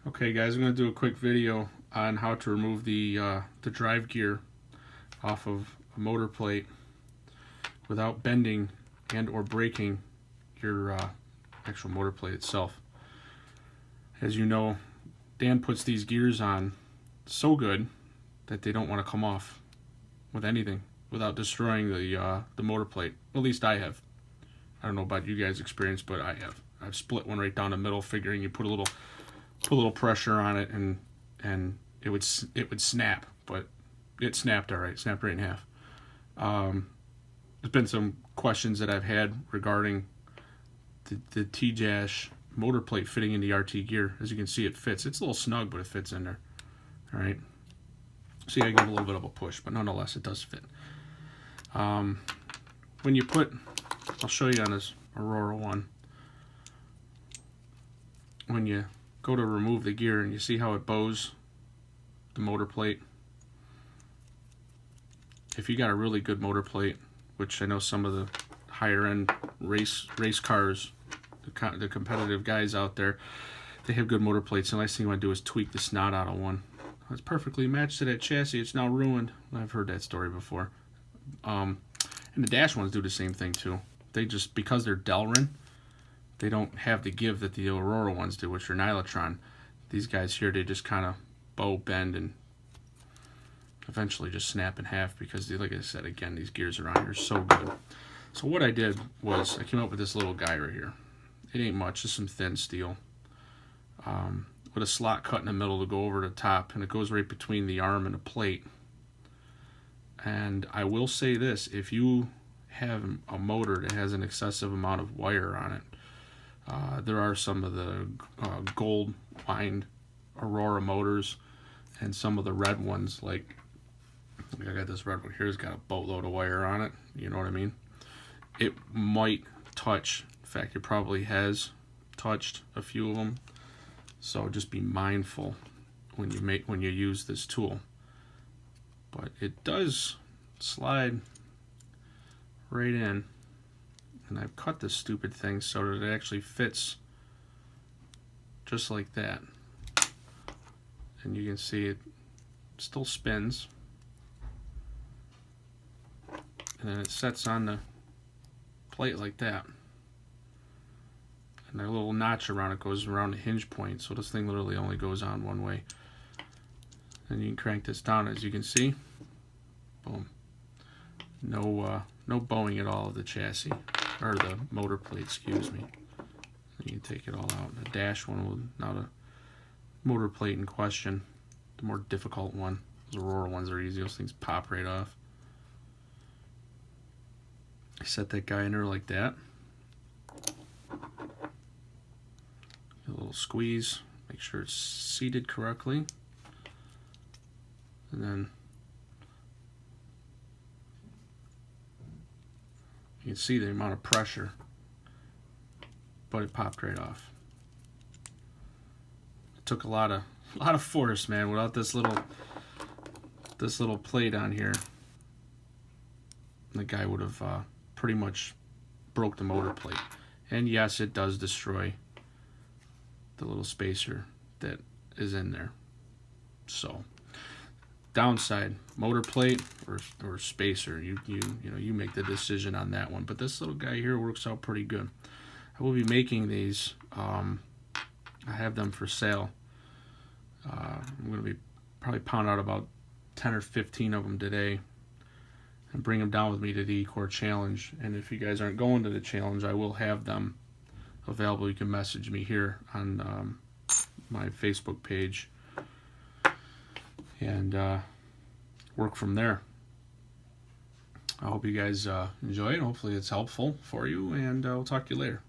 Okay guys, I'm going to do a quick video on how to remove the drive gear off of a motor plate without bending and or breaking your actual motor plate itself. As you know, Dan puts these gears on so good that they don't want to come off with anything without destroying the motor plate. At least I have. I don't know about you guys' experience, but I have. I've split one right down the middle, figuring you put a little pressure on it and it would snap, but it snapped all right. Snapped right in half. There's been some questions that I've had regarding the tjets motor plate fitting in the RT gear. As you can see, it fits. It's a little snug, but it fits in there. All right. See, I give a little bit of a push, but nonetheless, it does fit. When you put, I'll show you on this Aurora one. When you go to remove the gear and you see how it bows the motor plate. If you got a really good motor plate, which I know some of the higher end race cars, the competitive guys out there, they have good motor plates. The nice thing you want to do is tweak the snot out of one. It's perfectly matched to that chassis. It's now ruined. I've heard that story before. And the dash ones do the same thing too. They just, because they're Delrin, they don't have the give that the Aurora ones do, which are Nylotron. These guys here, they just kind of bow, bend, and eventually just snap in half because, like I said, again, these gears around here are so good. So what I did was I came up with this little guy right here. It ain't much, just some thin steel with a slot cut in the middle to go over the top, and it goes right between the arm and the plate. And I will say this, if you have a motor that has an excessive amount of wire on it, there are some of the gold lined Aurora motors and some of the red ones, like I got this red one here, it's got a boatload of wire on it, you know what I mean? It might touch, in fact it probably has touched a few of them, so just be mindful when you use this tool. But it does slide right in, and I've cut this stupid thing so that it actually fits just like that. And you can see it still spins, and then it sets on the plate like that. And a little notch around it goes around the hinge point, so this thing literally only goes on one way. And you can crank this down, as you can see. Boom. No bowing at all of the chassis, or the motor plate, excuse me. You can take it all out. The dash one will, now the motor plate in question, the more difficult one. Those Aurora ones are easy, those things pop right off. I set that guy in there like that. A little squeeze, make sure it's seated correctly. And then you can see the amount of pressure, but it popped right off. It took a lot of force, man. Without this little plate on here, the guy would have pretty much broke the motor plate. And yes, it does destroy the little spacer that is in there. So downside, motor plate or spacer, you know, you make the decision on that one. But this little guy here works out pretty good. I will be making these. I have them for sale. I'm going to be probably pound out about 10 or 15 of them today and bring them down with me to the E-Core Challenge. And if you guys aren't going to the challenge, I will have them available. You can message me here on my Facebook page and work from there. I hope you guys enjoy it. Hopefully it's helpful for you, and I'll talk to you later.